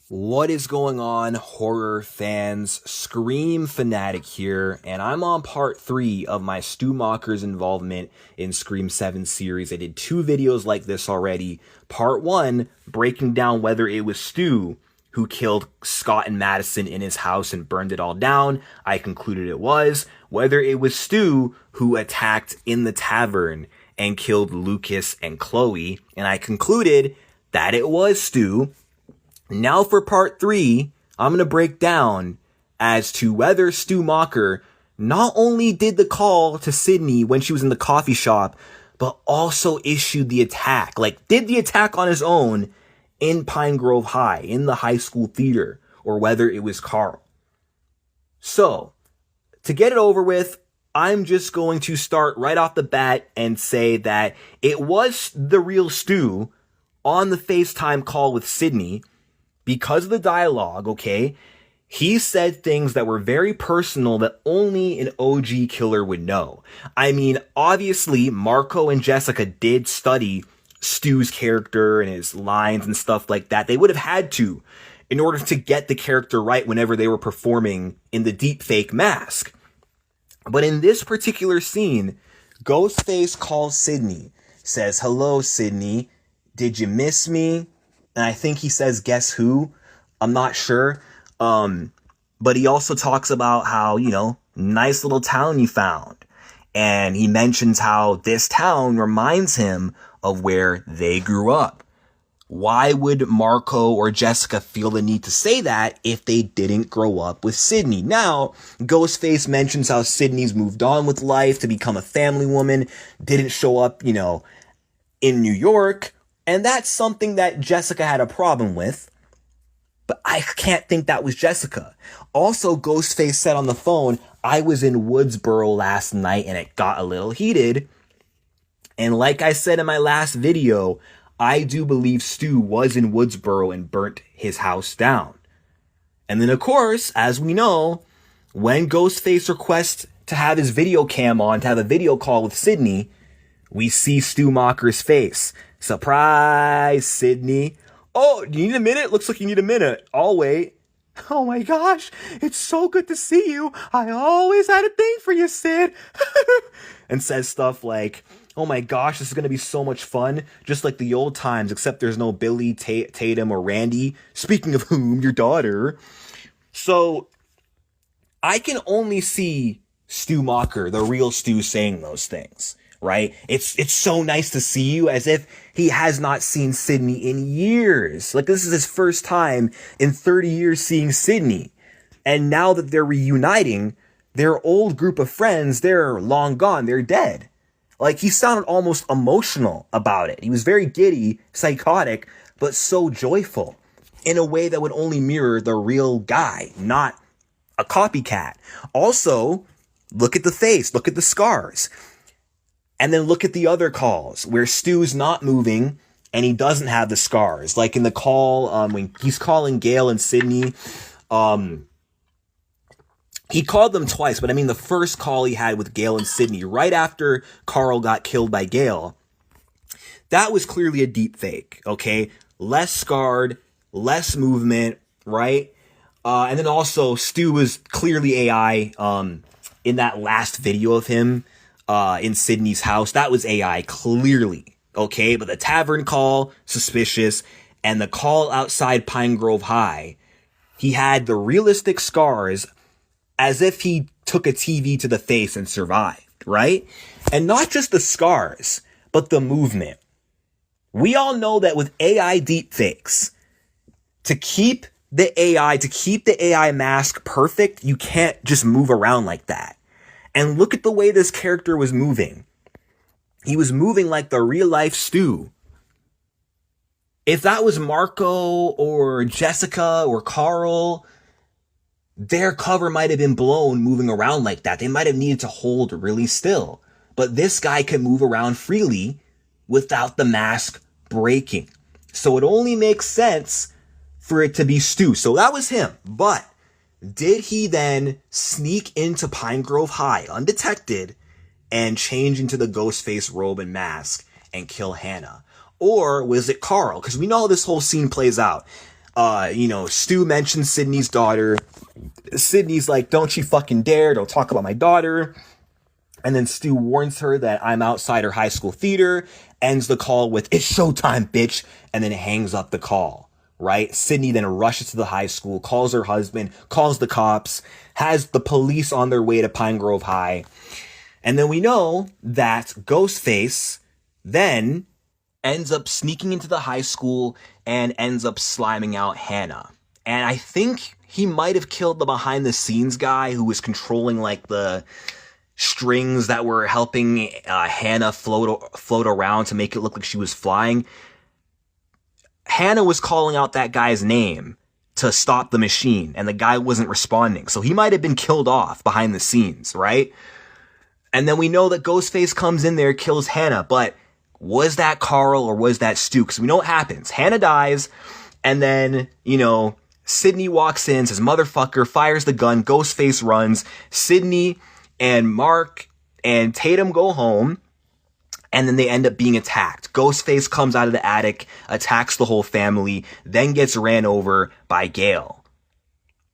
What is going on, horror fans? Scream Fanatic here, and I'm on part 3 of my Stu Macher's involvement in Scream 7 series. I did 2 videos like this already. Part 1, breaking down whether it was Stu who killed Scott and Madison in his house and burned it all down. I concluded it was. Whether it was Stu who attacked in the tavern and killed Lucas and Chloe, and I concluded that it was Stu. Now for part 3, I'm going to break down as to whether Stu Macher not only did the call to Sydney when she was in the coffee shop, but also issued the attack. Like, did the attack on his own in Pine Grove High, in the high school theater, or whether it was Karl. So, to get it over with, I'm just going to start right off the bat and say that it was the real Stu on the FaceTime call with Sydney. Because of the dialogue, okay, he said things that were very personal that only an OG killer would know. I mean, obviously, Marco and Jessica did study Stu's character and his lines and stuff like that. They would have had to in order to get the character right whenever they were performing in the deepfake mask. But in this particular scene, Ghostface calls Sydney, says, "Hello, Sydney, did you miss me?" And I think he says, "Guess who?" I'm not sure. But he also talks about how, nice little town you found. And he mentions how this town reminds him of where they grew up. Why would Marco or Jessica feel the need to say that if they didn't grow up with Sydney? Now, Ghostface mentions how Sydney's moved on with life to become a family woman, didn't show up, in New York. And that's something that Jessica had a problem with. But I can't think that was Jessica. Also, Ghostface said on the phone, "I was in Woodsboro last night and it got a little heated." And like I said in my last video, I do believe Stu was in Woodsboro and burnt his house down. And then, of course, as we know, when Ghostface requests to have his video cam on, to have a video call with Sydney, we see Stu Macher's face. "Surprise, Sydney." "Oh, you need a minute? Looks like you need a minute. I'll wait." "Oh my gosh, it's so good to see you. I always had a thing for you, Sid." And says stuff like, "Oh my gosh, this is going to be so much fun. Just like the old times, except there's no Billy, Tatum, or Randy. Speaking of whom, your daughter." So, I can only see Stu Macher, the real Stu, saying those things. Right? It's so nice to see you, as if he has not seen Sydney in years. Like, this is his first time in 30 years seeing Sydney. And now that they're reuniting, their old group of friends, they're long gone. They're dead. Like, he sounded almost emotional about it. He was very giddy, psychotic, but so joyful in a way that would only mirror the real guy, not a copycat. Also, look at the face. Look at the scars. And then look at the other calls where Stu's not moving and he doesn't have the scars. Like in the call, when he's calling Gail and Sydney, he called them twice, but I mean the first call he had with Gail and Sydney right after Karl got killed by Gail, that was clearly a deep fake, okay? Less scarred, less movement, right? And then also Stu was clearly AI in that last video of him. In Sydney's house, that was AI, clearly, okay? But the tavern call, suspicious, and the call outside Pine Grove High, he had the realistic scars as if he took a TV to the face and survived, right? And not just the scars, but the movement. We all know that with AI deepfakes, to keep the AI mask perfect, you can't just move around like that. And look at the way this character was moving. He was moving like the real life Stu. If that was Marco or Jessica or Karl, their cover might have been blown moving around like that. They might have needed to hold really still. But this guy can move around freely without the mask breaking. So it only makes sense for it to be Stu. So that was him. But did he then sneak into Pine Grove High undetected and change into the Ghostface robe and mask and kill Hannah? Or was it Karl? Because we know how this whole scene plays out. Stu mentions Sydney's daughter. Sydney's like, don't you fucking dare, don't talk about my daughter. And then Stu warns her that I'm outside her high school theater, ends the call with, it's showtime, bitch, and then hangs up the call, right? Sydney then rushes to the high school, calls her husband, calls the cops, has the police on their way to Pine Grove High. And then we know that Ghostface then ends up sneaking into the high school and ends up sliming out Hannah. And I think he might have killed the behind the scenes guy who was controlling like the strings that were helping Hannah float around to make it look like she was flying. Hannah was calling out that guy's name to stop the machine, and the guy wasn't responding. So he might have been killed off behind the scenes, right? And then we know that Ghostface comes in there, kills Hannah, but was that Karl or was that Stu? Because we know what happens. Hannah dies, and then, Sydney walks in, says, motherfucker, fires the gun, Ghostface runs, Sydney and Mark and Tatum go home, and then they end up being attacked. Ghostface comes out of the attic, attacks the whole family, then gets ran over by Gale.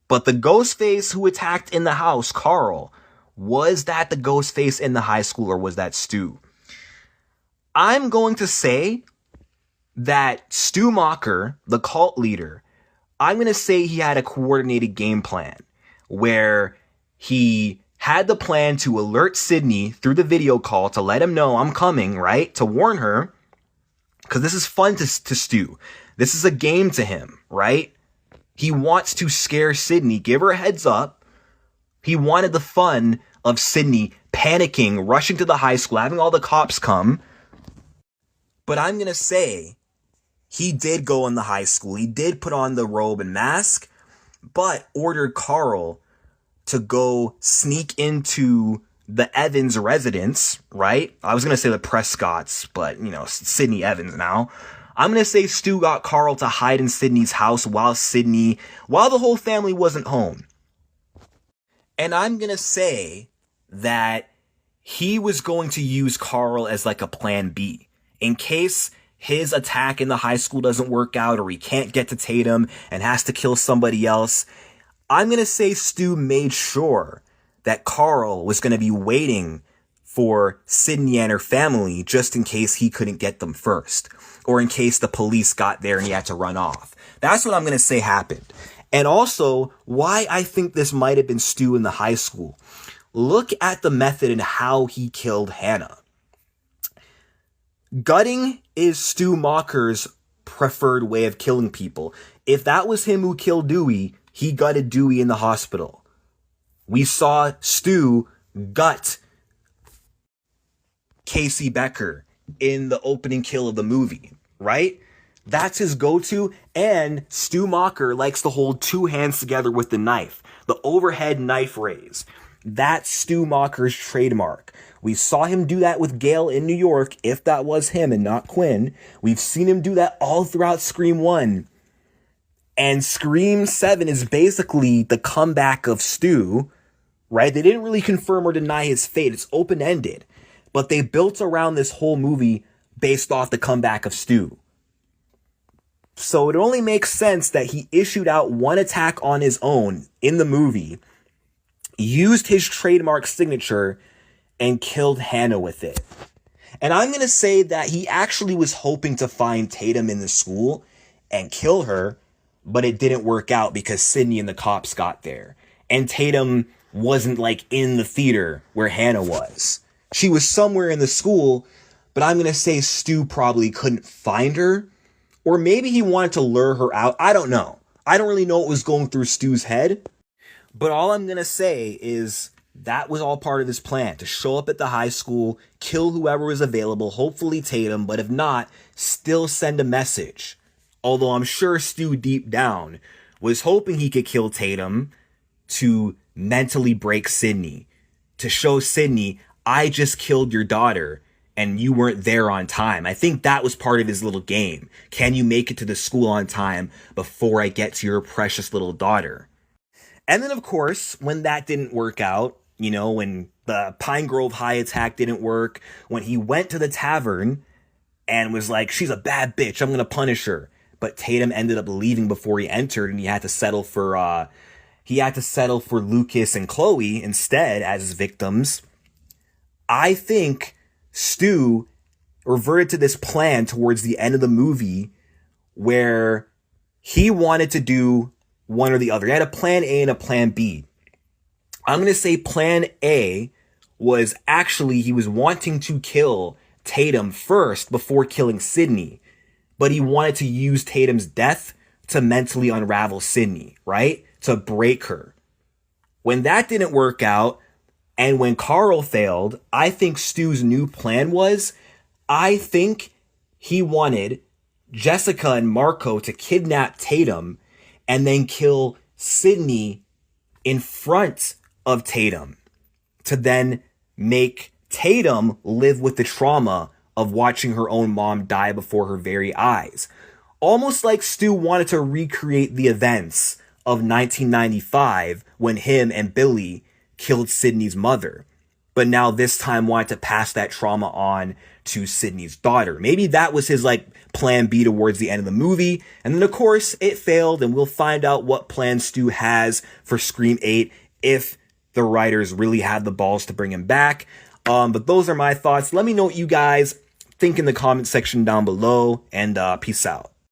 But the Ghostface who attacked in the house, Karl, was that the Ghostface in the high school or was that Stu? I'm going to say that Stu Macher, the cult leader, I'm going to say he had a coordinated game plan where he had the plan to alert Sydney through the video call to let him know I'm coming, right? To warn her, because this is fun to Stu. This is a game to him, right? He wants to scare Sydney, give her a heads up. He wanted the fun of Sydney panicking, rushing to the high school, having all the cops come. But I'm going to say he did go in the high school. He did put on the robe and mask, but ordered Karl to go sneak into the Evans residence, right? I was going to say the Prescotts, but, Sydney Evans now. I'm going to say Stu got Karl to hide in Sydney's house while the whole family wasn't home. And I'm going to say that he was going to use Karl as like a plan B. In case his attack in the high school doesn't work out or he can't get to Tatum and has to kill somebody else, I'm going to say Stu made sure that Karl was going to be waiting for Sydney and her family just in case he couldn't get them first, or in case the police got there and he had to run off. That's what I'm going to say happened. And also, why I think this might have been Stu in the high school. Look at the method and how he killed Hannah. Gutting is Stu Macher's preferred way of killing people. If that was him who killed Dewey, he gutted Dewey in the hospital. We saw Stu gut Casey Becker in the opening kill of the movie, right? That's his go-to, and Stu Macher likes to hold two hands together with the knife, the overhead knife raise. That's Stu Macher's trademark. We saw him do that with Gale in New York, if that was him and not Quinn. We've seen him do that all throughout Scream 1. And Scream 7 is basically the comeback of Stu, right? They didn't really confirm or deny his fate. It's open-ended. But they built around this whole movie based off the comeback of Stu. So it only makes sense that he issued out one attack on his own in the movie, used his trademark signature, and killed Hannah with it. And I'm going to say that he actually was hoping to find Tatum in the school and kill her, but it didn't work out because Sydney and the cops got there. And Tatum wasn't like in the theater where Hannah was. She was somewhere in the school, but I'm going to say Stu probably couldn't find her. Or maybe he wanted to lure her out. I don't know. I don't really know what was going through Stu's head. But all I'm going to say is that was all part of his plan, to show up at the high school, kill whoever was available, hopefully Tatum, but if not, still send a message. Although I'm sure Stu deep down was hoping he could kill Tatum to mentally break Sydney, to show Sydney, I just killed your daughter and you weren't there on time. I think that was part of his little game. Can you make it to the school on time before I get to your precious little daughter? And then, of course, when that didn't work out, when the Pine Grove High attack didn't work, when he went to the tavern and was like, she's a bad bitch, I'm going to punish her. but Tatum ended up leaving before he entered, and he had to settle for Lucas and Chloe instead as his victims. I think Stu reverted to this plan towards the end of the movie where he wanted to do one or the other. He had a plan A and a plan B. I'm going to say plan A was actually he was wanting to kill Tatum first before killing Sydney, but he wanted to use Tatum's death to mentally unravel Sydney, right? To break her. When that didn't work out, and when Karl failed, I think Stu's new plan was, I think he wanted Jessica and Marco to kidnap Tatum and then kill Sydney in front of Tatum to then make Tatum live with the trauma of watching her own mom die before her very eyes. Almost like Stu wanted to recreate the events of 1995 when him and Billy killed Sydney's mother, but now this time wanted to pass that trauma on to Sydney's daughter. Maybe that was his plan B towards the end of the movie. And then of course it failed, and we'll find out what plan Stu has for Scream 8 if the writers really have the balls to bring him back. But those are my thoughts. Let me know what you guys think in the comment section down below, and peace out.